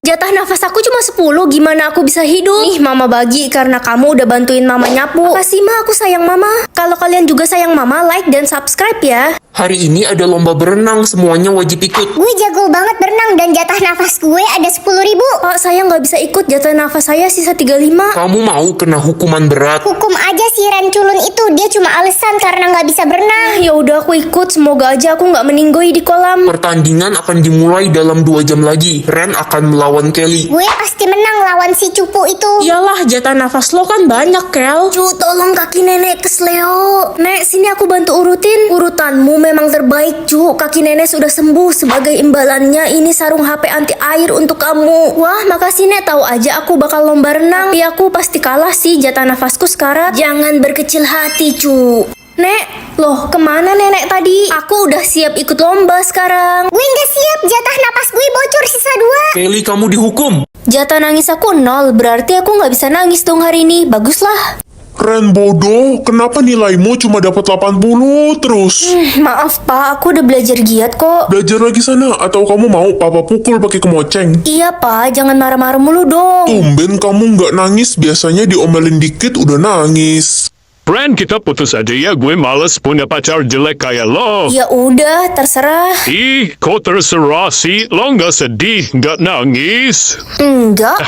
Jatah nafas aku cuma 10, gimana aku bisa hidup? Nih mama bagi karena kamu udah bantuin mama nyapu. Makasih ma, aku sayang mama. Kalau kalian juga sayang mama, like dan subscribe ya. Hari ini ada lomba berenang, semuanya wajib ikut. Gue jago banget berenang dan jatah nafas gue ada 10.000. Pak, saya nggak bisa ikut, jatah nafas saya sisa 35. Kamu mau kena hukuman berat? Hukum aja si Ren culun itu, dia cuma alasan karena nggak bisa berenang. Ya udah aku ikut, semoga aja aku nggak meninggoy di kolam. Pertandingan akan dimulai dalam 2 jam lagi. Ren akan melawan Kelly. Gue pasti menang lawan si cupu itu. Iyalah, jatah nafas lo kan banyak, Kel. Cu, tolong kaki nenek kesleo. Nek, sini aku bantu urutin. Urutanmu memang terbaik, Cu. Kaki nenek sudah sembuh. Sebagai imbalannya, ini sarung HP anti air untuk kamu. Wah, makasih Nek. Tahu aja aku bakal lomba renang. Tapi aku pasti kalah sih, jatah nafasku sekarat. Jangan berkecil hati, Cu. Nek, loh kemana nenek tadi? Aku udah siap ikut lomba sekarang. Gue nggak siap, jatah napas gue bocor sisa 2. Kelly, kamu dihukum. Jatah nangis aku 0, berarti aku nggak bisa nangis dong hari ini. Baguslah. Ren bodoh, kenapa nilaimu cuma dapat 80 terus? Maaf Pak, aku udah belajar giat kok. Belajar lagi sana, atau kamu mau papa pukul pakai kemoceng? Iya Pak, jangan marah-marah mulu dong. Tumben kamu nggak nangis, biasanya diomelin dikit udah nangis. Ren, kita putus aja ya. Gue males punya pacar jelek kayak lo. Ya udah, terserah. Ih, kok terserah sih? Lo nggak sedih, nggak nangis? Enggak.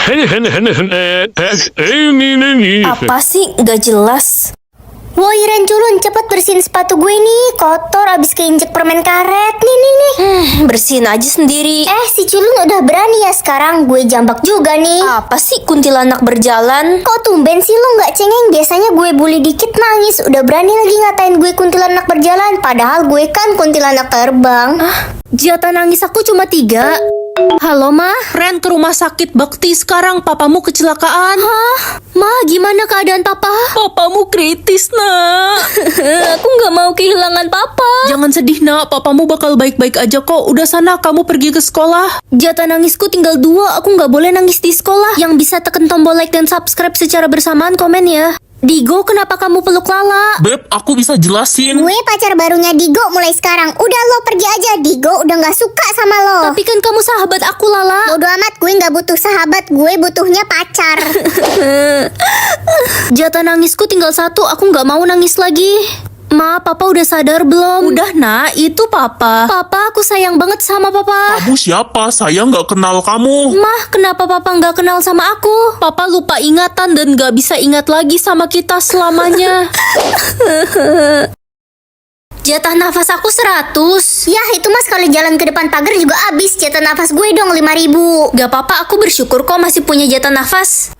Ini. Apa sih? Nggak jelas. Woi Ren culun, cepet bersihin sepatu gue nih, kotor abis keinjek permen karet. Nih. Bersihin aja sendiri. Si culun udah berani ya sekarang, gue jambak juga nih. Apa sih kuntilanak berjalan? Kok tumben sih lu nggak cengeng? Biasanya gue bully dikit nangis, udah berani lagi ngatain gue kuntilanak berjalan. Padahal gue kan kuntilanak terbang. Jatah nangis aku cuma 3. Halo Ma. Ren ke rumah sakit bakti sekarang, papamu kecelakaan. Hah? Ma, gimana keadaan papa? Papamu kritis, nak. Aku nggak mau kehilangan papa. Jangan sedih, nak. Papamu bakal baik-baik aja kok. Udah sana, kamu pergi ke sekolah. Jatah nangisku tinggal 2, aku nggak boleh nangis di sekolah. Yang bisa tekan tombol like dan subscribe secara bersamaan, komen ya. Digo, kenapa kamu peluk Lala? Beb, aku bisa jelasin. Gue pacar barunya Digo mulai sekarang. Udah lo pergi aja, Digo udah nggak suka sama lo. Tapi kan kamu sahabat aku, Lala. Bodo amat, gue nggak butuh sahabat, gue butuhnya pacar. Jatah nangisku tinggal 1, aku nggak mau nangis lagi. Ma, papa udah sadar belum? Udah, nak. Itu papa. Papa, aku sayang banget sama papa. Kamu siapa? Saya nggak kenal kamu. Mah, kenapa papa nggak kenal sama aku? Papa lupa ingatan dan gak bisa ingat lagi sama kita selamanya. Jatah nafas aku 100. Yah, itu mas kalau jalan ke depan pagar juga abis. Jatah nafas gue dong 5.000. Gak apa-apa, aku bersyukur kok masih punya jatah nafas.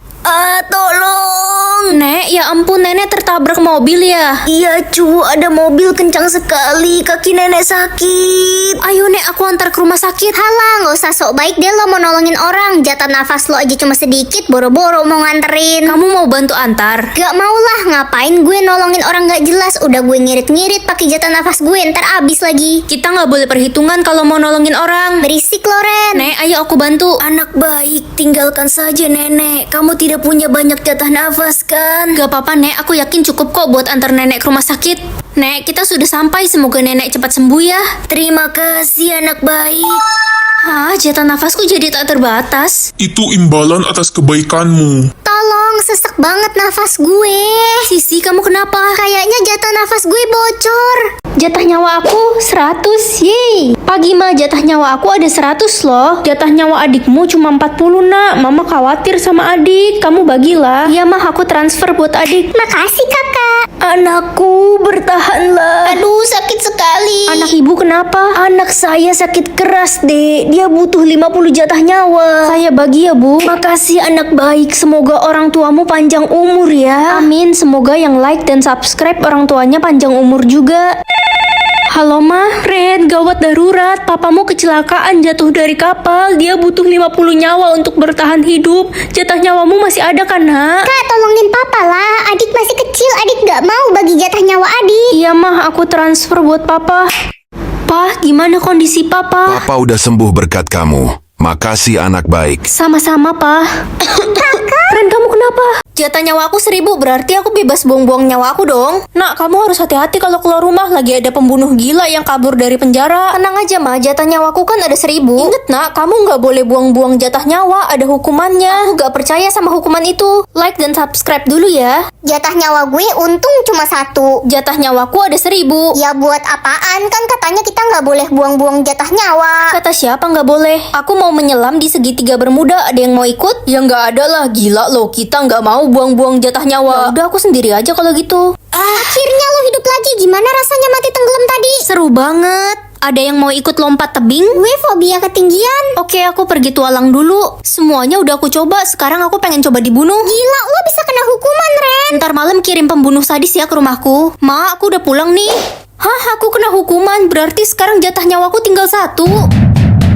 Tolong. Nek, ya ampun, nenek tertabrak mobil ya? Iya cu, ada mobil kencang sekali, kaki nenek sakit. Ayo Nek, aku antar ke rumah sakit. Halah, nggak usah sok baik deh lo mau nolongin orang. Jatah nafas lo aja cuma sedikit, boro-boro mau nganterin. Kamu mau bantu antar? Gak mau lah, ngapain gue nolongin orang gak jelas. Udah gue ngirit-ngirit pakai jatah nafas gue, ntar abis lagi. Kita nggak boleh perhitungan kalau mau nolongin orang. Berisik lo Ren. Nek, ayo aku bantu. Anak baik, tinggalkan saja nenek. Kamu tidak punya banyak jatah nafas kan? Gak apa-apa Nek, aku yakin cukup kok buat antar nenek ke rumah sakit. Nek, kita sudah sampai, semoga nenek cepat sembuh ya. Terima kasih anak baik. Hah, jatah nafasku jadi tak terbatas. Itu imbalan atas kebaikanmu. Tolong, sesek banget nafas gue. Sisi, kamu kenapa? Kayaknya jatah nafas gue bocor. Jatah nyawa aku 100, yeay. Pagi mah jatah nyawa aku ada 100 loh. Jatah nyawa adikmu cuma 40 nak. Mama khawatir sama adik, kamu bagilah. Iya mah, aku transfer buat adik. Makasih kakak. Anakku, bertahanlah. Aduh, sakit sekali. Anak ibu kenapa? Anak saya sakit keras dek. Dia butuh 50 jatah nyawa. Saya bagi ya bu. Makasih anak baik. Semoga orang tuamu panjang umur ya. Amin. Semoga yang like dan subscribe orang tuanya panjang umur juga. Halo Ma, Ren, gawat darurat. Papamu kecelakaan jatuh dari kapal. Dia butuh 50 nyawa untuk bertahan hidup. Jatah nyawamu masih ada kan nak? Kak, tolongin papa lah. Adik masih kecil, adik gak mau bagi jatah nyawa adik. Iya mah, aku transfer buat papa. Pah, gimana kondisi papa? Papa udah sembuh berkat kamu. Makasih anak baik. Sama-sama, Pak. Ren, kamu kenapa? Jatah nyawa aku 1000, berarti aku bebas buang-buang nyawa aku dong. Nak, kamu harus hati-hati kalau keluar rumah. Lagi ada pembunuh gila yang kabur dari penjara. Tenang aja, Ma. Jatah nyawaku kan ada 1000. Ingat, Nak, kamu nggak boleh buang-buang jatah nyawa. Ada hukumannya. Aku nggak percaya sama hukuman itu. Like dan subscribe dulu ya. Jatah nyawa gue untung cuma 1. Jatah nyawaku ada 1000. Ya buat apaan? Kan katanya kita nggak boleh buang-buang jatah nyawa. Kata siapa nggak boleh? Aku mau menyelam di segitiga bermuda. Ada yang mau ikut? Ya nggak ada lah. Gila loh, kita nggak mau buang-buang jatah nyawa. Ya udah, aku sendiri aja kalau gitu. Akhirnya lo hidup lagi. Gimana rasanya mati tenggelam tadi? Seru banget. Ada yang mau ikut lompat tebing? Gue fobia ketinggian. Oke, aku pergi tualang dulu. Semuanya udah aku coba. Sekarang aku pengen coba dibunuh. Gila, lo bisa kena hukuman, Ren. Ntar malam kirim pembunuh sadis ya ke rumahku. Ma, aku udah pulang nih. Hah, aku kena hukuman. Berarti sekarang jatah nyawaku tinggal 1.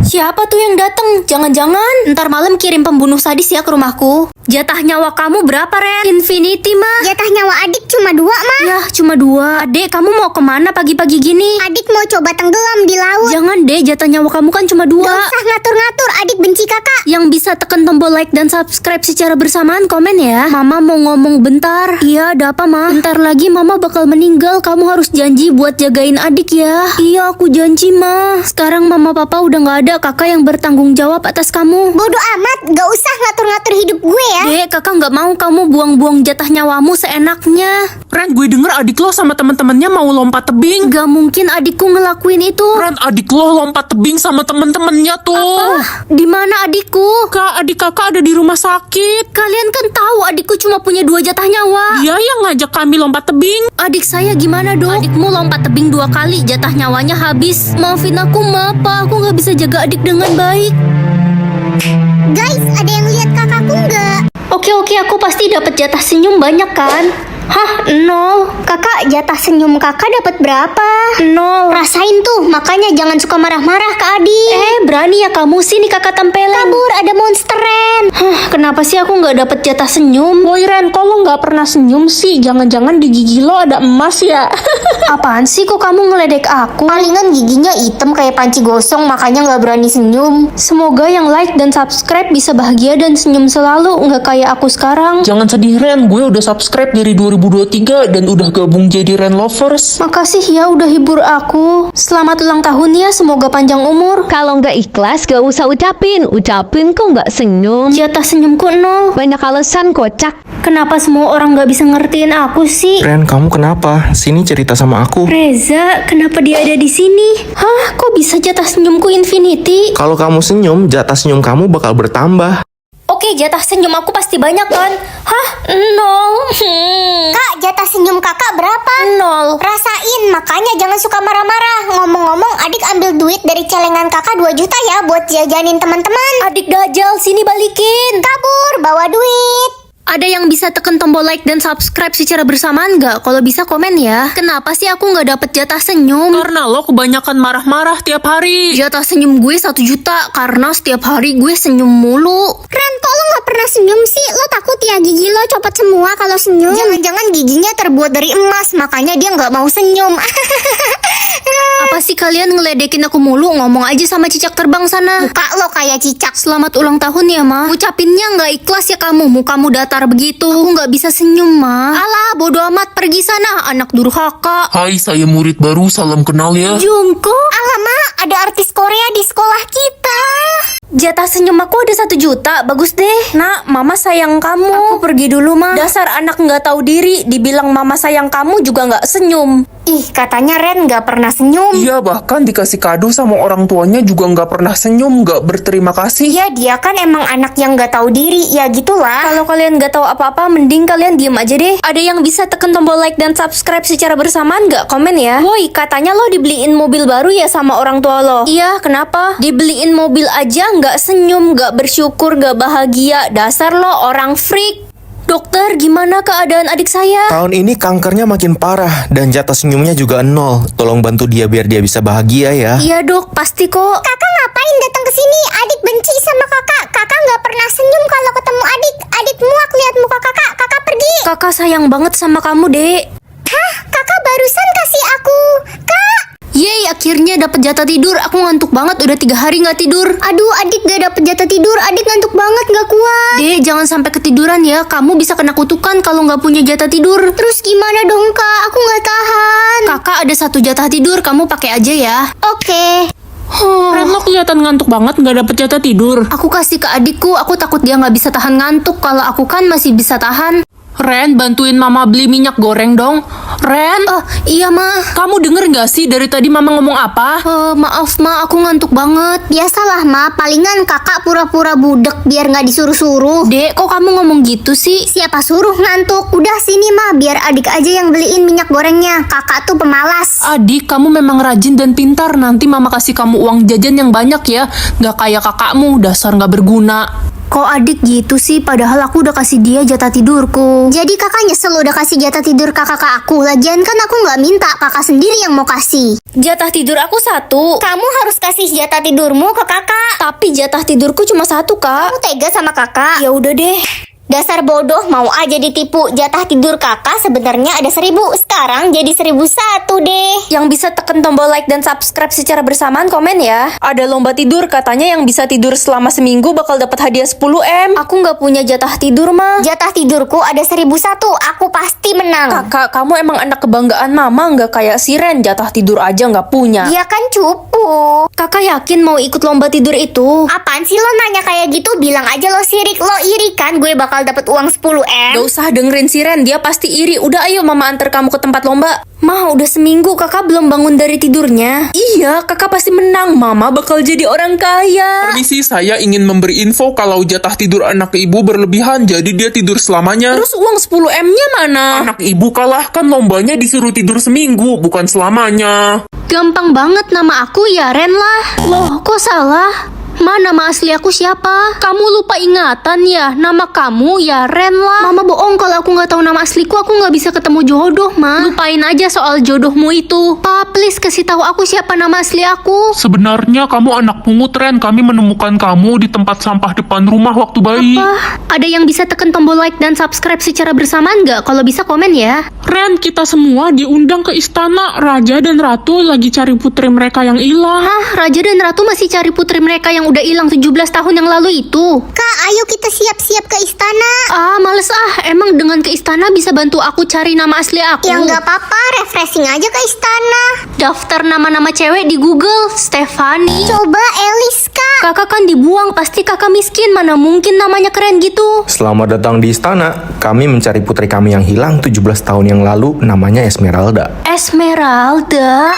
Siapa tuh yang datang? Jangan-jangan ntar malam kirim pembunuh sadis ya ke rumahku. Jatah nyawa kamu berapa, Ren? Infinity, Ma. Jatah nyawa adik cuma 2, Ma. Yah, cuma 2. Adek, kamu mau kemana pagi-pagi gini? Adik mau coba tenggelam di laut. Jangan deh, jatah nyawa kamu kan cuma 2. Gak usah ngatur-ngatur, adik benci kakak. Yang bisa tekan tombol like dan subscribe secara bersamaan, komen ya. Mama mau ngomong bentar. Iya, ada apa, Ma? Bentar lagi Mama bakal meninggal. Kamu harus janji buat jagain adik ya. Iya, aku janji, Ma. Sekarang Mama Papa udah gak ada. Kakak yang bertanggung jawab atas kamu. Bodoh amat, gak usah ngatur-ngatur hidup gue ya. Dek, kakak gak mau kamu buang-buang jatah nyawamu seenaknya. Ren, gue denger adik lo sama temen-temennya mau lompat tebing. Gak mungkin adikku ngelakuin itu. Ren, adik lo lompat tebing sama temen-temennya tuh. Di mana adikku? Kak, adik kakak ada di rumah sakit. Kalian kan tahu adikku cuma punya 2 jatah nyawa. Dia yang ngajak kami lompat tebing. Adik saya gimana dong? Adikmu lompat tebing 2 kali, jatah nyawanya habis. Maafin aku, Ma, Pa. Aku gak bisa jaga adik dengan baik. Guys, ada yang lihat kakakku nggak? Oke, aku pasti dapat jatah senyum banyak kan? Hah, 0. Kakak, jatah senyum kakak dapat berapa? 0. Rasain tuh, makanya jangan suka marah-marah ke adik. Berani ya kamu, sini kakak tempelin. Kabur, ada monster, Ren. Hah, kenapa sih aku nggak dapat jatah senyum? Woi Ren, kok lo nggak pernah senyum sih? Jangan-jangan di gigi lo ada emas ya? Apaan sih, kok kamu ngeledek aku? Palingan giginya hitam kayak panci gosong, makanya nggak berani senyum. Semoga yang like dan subscribe bisa bahagia dan senyum selalu, nggak kayak aku sekarang. Jangan sedih, Ren. Gue udah subscribe dari 2023 dan udah gabung jadi Ren Lovers. Makasih ya udah hibur aku. Selamat ulang tahun ya, semoga panjang umur. Kalau nggak ikhlas gak usah ucapin kok nggak senyum. Jatah senyumku 0. Banyak alasan kocak. Kenapa semua orang nggak bisa ngertiin aku sih? Ren, kamu kenapa? Sini cerita sama aku. Reza, kenapa dia ada di sini? Hah, kok bisa jatah senyumku infinity? Kalau kamu senyum, jatah senyum kamu bakal bertambah. Oke, jatah senyum aku pasti banyak kan? Hah, 0. Kak, jatah senyum kakak berapa? 0. Rasain, makanya jangan suka marah-marah. Ngomong-ngomong, adik ambil duit dari celengan kakak 2 juta ya buat jajanin teman-teman. Adik dajal, sini balikin. Kabur, bawa duit. Ada yang bisa tekan tombol like dan subscribe secara bersamaan nggak? Kalau bisa komen ya. Kenapa sih aku nggak dapet jatah senyum? Karena lo kebanyakan marah-marah tiap hari. Jatah senyum gue 1 juta karena setiap hari gue senyum mulu. Ren, kok lo gak pernah senyum sih? Lo takut ya gigi lo copot semua kalau senyum? Jangan-jangan giginya terbuat dari emas, makanya dia gak mau senyum. Apa sih kalian ngeledekin aku mulu? Ngomong aja sama cicak terbang sana. Muka lo kayak cicak. Selamat ulang tahun ya, Ma. Ucapinnya nggak ikhlas ya kamu. Mukamu datar begitu. Aku nggak bisa senyum, Ma. Alah, bodo amat, pergi sana, anak durhaka. Hai, saya murid baru. Salam kenal ya. Jungkook. Alamak, ada artis Korea di sekolah kita. Jatah senyum aku ada 1 juta. Bagus deh. Nak, Mama sayang kamu. Aku pergi dulu, Ma. Dasar anak nggak tahu diri. Dibilang Mama sayang kamu juga nggak senyum. Ih, katanya Ren gak pernah senyum. Iya, bahkan dikasih kado sama orang tuanya juga nggak pernah senyum, nggak berterima kasih. Ya, dia kan emang anak yang gak tahu diri. Ya gitulah. Kalau kalian nggak tahu apa-apa, mending kalian diem aja deh. Ada yang bisa tekan tombol like dan subscribe secara bersamaan nggak? Komen ya. Woi, katanya lo dibeliin mobil baru ya sama orang tua lo? Iya, kenapa? Dibeliin mobil aja nggak senyum, nggak bersyukur, nggak bahagia. Dasar lo orang freak. Dokter, gimana keadaan adik saya? Tahun ini kankernya makin parah dan jatah senyumnya juga 0. Tolong bantu dia biar dia bisa bahagia ya. Iya dok, pasti kok. Kakak ngapain datang ke sini? Adik benci sama kakak. Kakak nggak pernah senyum kalau ketemu adik. Adik muak lihat muka kakak. Kakak pergi. Kakak sayang banget sama kamu, Dek. Hah? Kakak barusan kasih aku. Kak. Yeay, akhirnya dapat jatah tidur. Aku ngantuk banget, udah 3 hari nggak tidur. Aduh, adik gak dapet jatah tidur. Adik ngantuk banget, gak kuat. Dek, jangan sampai ketiduran ya. Kamu bisa kena kutukan kalau nggak punya jatah tidur. Terus gimana dong kak? Aku nggak tahan. Kakak ada 1 jatah tidur, kamu pakai aja ya. Oke. Ren, lo kelihatan ngantuk banget nggak dapet jatah tidur. Aku kasih ke adikku, aku takut dia nggak bisa tahan ngantuk. Kalau aku kan masih bisa tahan. Ren, bantuin mama beli minyak goreng dong. Ren, Oh, iya ma. kamu denger nggak sih dari tadi mama ngomong apa? Maaf ma, aku ngantuk banget. Biasalah ma, palingan kakak pura-pura budek biar nggak disuruh-suruh. Dek, kok kamu ngomong gitu sih? Siapa suruh ngantuk? Udah sini ma, biar adik aja yang beliin minyak gorengnya. Kakak tuh pemalas. Adik, kamu memang rajin dan pintar. Nanti mama kasih kamu uang jajan yang banyak ya. Nggak kayak kakakmu, dasar nggak berguna. Kok adik gitu sih? Padahal aku udah kasih dia jatah tidurku. Jadi kakak nyesel udah kasih jatah tidur kakak ke aku. Lagian kan aku nggak minta, kakak sendiri yang mau kasih. Jatah tidur aku 1. Kamu harus kasih jatah tidurmu ke kakak. Tapi jatah tidurku cuma 1 kak. Kamu tega sama kakak? Ya udah deh. Dasar bodoh, mau aja ditipu. Jatah tidur kakak sebenarnya ada 1000. Sekarang jadi 1001 deh. Yang bisa tekan tombol like dan subscribe secara bersamaan komen ya. Ada lomba tidur, katanya yang bisa tidur selama seminggu bakal dapat hadiah 10M. Aku nggak punya jatah tidur mah. Jatah tidurku ada 1001. Aku pasti menang. Kakak, kamu emang anak kebanggaan mama, nggak kayak si Ren, jatah tidur aja nggak punya. Dia kan cupu. Kakak yakin mau ikut lomba tidur itu? Apaan sih lo nanya kayak gitu? Bilang aja lo sirik. Lo iri kan gue bakal dapat uang 10M? Gak usah dengerin si Ren, dia pasti iri. Udah ayo mama antar kamu ke tempat lomba. Mah, udah seminggu kakak belum bangun dari tidurnya. Iya, kakak pasti menang. Mama bakal jadi orang kaya. Permisi, saya ingin memberi info kalau jatah tidur anak ibu berlebihan, jadi dia tidur selamanya. Terus uang 10M-nya mana? Anak ibu kalah, kan lombanya disuruh tidur seminggu, bukan selamanya. Gampang banget, nama aku ya Ren lah. Loh, kok salah? Ma, nama asli aku siapa? Kamu lupa ingatan ya? Nama kamu ya Ren lah. Mama bohong kalau aku nggak tahu nama asliku, aku nggak bisa ketemu jodoh, Ma. Lupain aja soal jodohmu itu. Pa, please kasih tahu aku siapa nama asli aku. Sebenarnya kamu anak pungut, Ren. Kami menemukan kamu di tempat sampah depan rumah waktu bayi. Ada yang bisa tekan tombol like dan subscribe secara bersamaan nggak? Kalau bisa komen ya. Ren, kita semua diundang ke istana. Raja dan Ratu lagi cari putri mereka yang hilang. Hah, Raja dan Ratu masih cari putri mereka yang udah hilang 17 tahun yang lalu itu. Kak, ayo kita siap-siap ke istana. Ah, males ah. Emang dengan ke istana bisa bantu aku cari nama asli aku? Ya nggak apa-apa, refreshing aja ke istana. Daftar nama-nama cewek di Google. Stefani. Coba Elis, Kak. Kakak kan dibuang, pasti kakak miskin. Mana mungkin namanya keren gitu. Selamat datang di istana. Kami mencari putri kami yang hilang 17 tahun yang lalu, namanya Esmeralda. Esmeralda.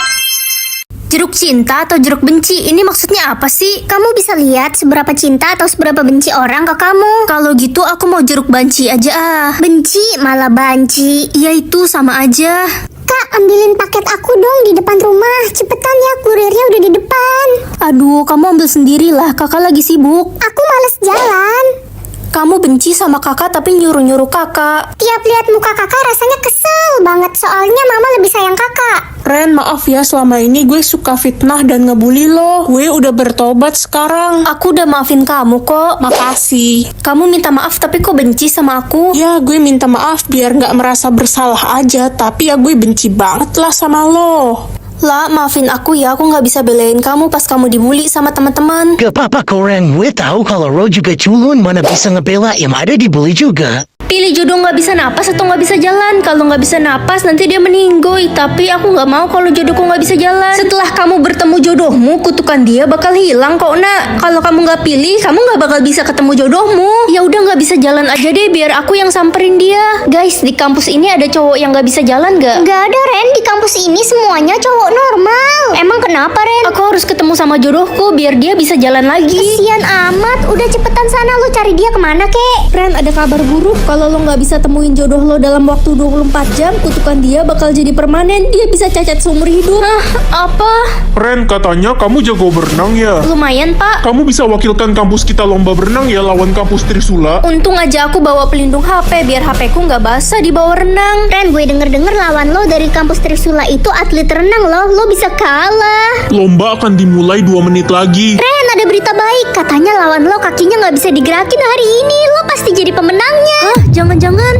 Jeruk cinta atau jeruk benci? Ini maksudnya apa sih? Kamu bisa lihat seberapa cinta atau seberapa benci orang ke kamu. Kalau gitu aku mau jeruk banci aja ah. Benci malah banci. Ya itu sama aja. Kak, ambilin paket aku dong di depan rumah. Cepetan ya, kurirnya udah di depan. Aduh, kamu ambil sendirilah. Kakak lagi sibuk. Aku males jalan. Kamu benci sama kakak tapi nyuruh-nyuruh kakak. Tiap lihat muka kakak rasanya kesel banget. Soalnya mama lebih sayang kakak. Ren, maaf ya selama ini gue suka fitnah dan ngebully lo. Gue udah bertobat sekarang. Aku udah maafin kamu kok. Makasih. Kamu minta maaf tapi kok benci sama aku? Ya, gue minta maaf biar nggak merasa bersalah aja. Tapi ya gue benci banget lah sama lo. Lah, maafin aku ya, aku nggak bisa belain kamu pas kamu dibully sama teman-teman. Gak apa-apa kok Ren, gue tahu kalau Ro juga culun, mana bisa ngebela yang ada dibully juga. Pilih jodoh nggak bisa napas atau nggak bisa jalan. Kalau nggak bisa napas nanti dia meninggoy. Tapi aku nggak mau kalau jodohku nggak bisa jalan. Setelah kamu bertemu jodohmu, kutukan dia bakal hilang kok nak. Kalau kamu nggak pilih, kamu nggak bakal bisa ketemu jodohmu. Ya udah nggak bisa jalan aja deh, biar aku yang samperin dia. Guys, di kampus ini ada cowok yang nggak bisa jalan nggak? Nggak ada Ren, di kampus ini semuanya cowok normal. Emang kenapa Ren? Aku harus ketemu sama jodohku biar dia bisa jalan lagi. Kesian amat, udah cepetan sana lo cari dia kemana kek? Ren, ada kabar buruk. Kalau lo nggak bisa temuin jodoh lo dalam waktu 24 jam, kutukan dia bakal jadi permanen. Dia bisa cacat seumur hidup. Hah? Apa? Ren, katanya kamu jago berenang ya? Lumayan pak. Kamu bisa wakilkan kampus kita lomba berenang ya lawan kampus Trisula? Untung aja aku bawa pelindung HP biar HP-ku nggak basah di bawah renang. Ren, gue denger-denger lawan lo dari kampus Trisula itu atlet renang lo bisa kalah. Lomba akan dimulai 2 menit lagi. Ren, ada berita baik. Katanya lawan lo kakinya nggak bisa digerakin hari ini. Lo pasti jadi pemenangnya. Hah? Jangan-jangan